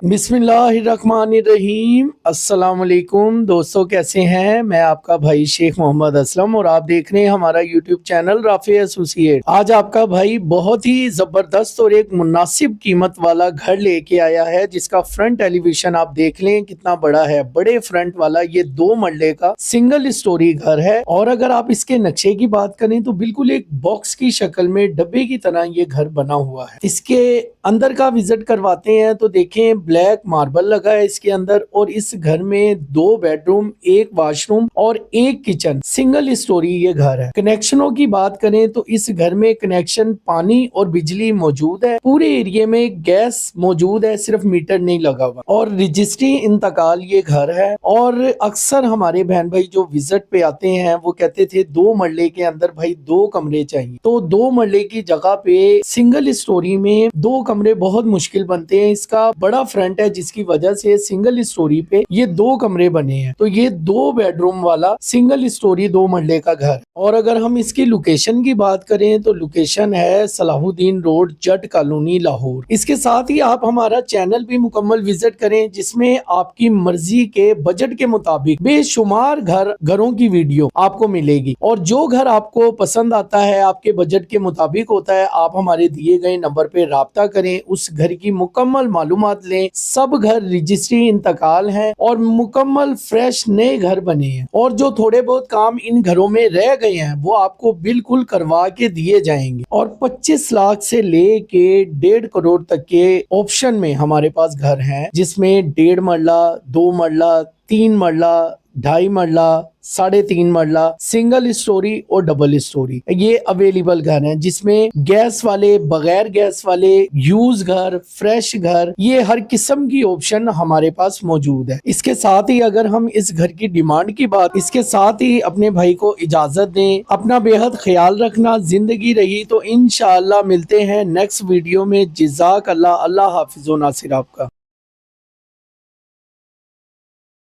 बिस्मिल्लाहिर्रहमानिर्रहीम। अस्सलाम वालेकुम दोस्तों, कैसे हैं? मैं आपका भाई शेख मोहम्मद असलम और आप देख रहे हैं हमारा यूट्यूब चैनल राफी एसोसिएट। आज आपका भाई बहुत ही जबरदस्त और एक मुनासिब कीमत वाला घर लेके आया है, जिसका फ्रंट एलिवेशन आप देख लें कितना बड़ा है। बड़े फ्रंट वाला ये 2 मरले का सिंगल स्टोरी घर है और अगर आप इसके नक्शे की बात करें तो बिल्कुल एक बॉक्स की शक्ल में डब्बे की तरह ये घर बना हुआ है। इसके अंदर का विजिट करवाते हैं तो देखें ब्लैक मार्बल लगा है इसके अंदर और इस घर में 2 बेडरूम, 1 वॉशरूम और 1 किचन, सिंगल स्टोरी ये घर है। कनेक्शनों की बात करें तो इस घर में कनेक्शन पानी और बिजली मौजूद है। पूरे एरिया में गैस मौजूद है, सिर्फ मीटर नहीं लगा हुआ और रजिस्ट्री इंतकाल ये घर है। और अक्सर हमारे बहन भाई जो विजिट पे आते हैं वो कहते थे 2 मरले के अंदर भाई 2 कमरे चाहिए, तो 2 मरले की जगह पे सिंगल स्टोरी में 2 कमरे बहुत मुश्किल बनते हैं। इसका बड़ा फ्रंट है जिसकी वजह से सिंगल स्टोरी पे ये 2 कमरे बने हैं। तो ये 2 बेडरूम वाला सिंगल स्टोरी 2 मरले का घर। और अगर हम इसकी लोकेशन की बात करें तो लोकेशन है सलाहुद्दीन रोड, जट कॉलोनी, लाहौर। इसके साथ ही आप हमारा चैनल भी मुकम्मल विजिट करें, जिसमें आपकी मर्जी के बजट के मुताबिक बेशुमार घरों की वीडियो आपको मिलेगी। और जो घर आपको पसंद आता है, आपके बजट के मुताबिक होता है, आप हमारे दिए गए नंबर पे राब्ता करें, उस घर की मुकम्मल मालूमात लें। सब घर रजिस्ट्री इंतकाल है और मुकम्मल फ्रेश नए घर बने हैं। और जो थोड़े बहुत काम इन घरों में रह गए हैं वो आपको बिल्कुल करवा के दिए जाएंगे। और 25 लाख से लेके 1.5 करोड़ तक के ऑप्शन में हमारे पास घर हैं, जिसमें 1.5 मरला, 2 मरला, 3 मरला, 2.5 मरला, 3.5 मरला, सिंगल स्टोरी और डबल स्टोरी ये अवेलेबल घर हैं, जिसमें गैस वाले, बगैर गैस वाले, यूज घर, फ्रेश घर, ये हर किस्म की ऑप्शन हमारे पास मौजूद है। इसके साथ ही अगर हम इस घर की डिमांड की बात, इसके साथ ही अपने भाई को इजाजत दें। अपना बेहद ख्याल रखना। जिंदगी रही तो इंशाअल्लाह मिलते हैं नेक्स्ट वीडियो में। जज़ाक अल्लाह। अल्लाह हाफिज़ व नासिर आपका।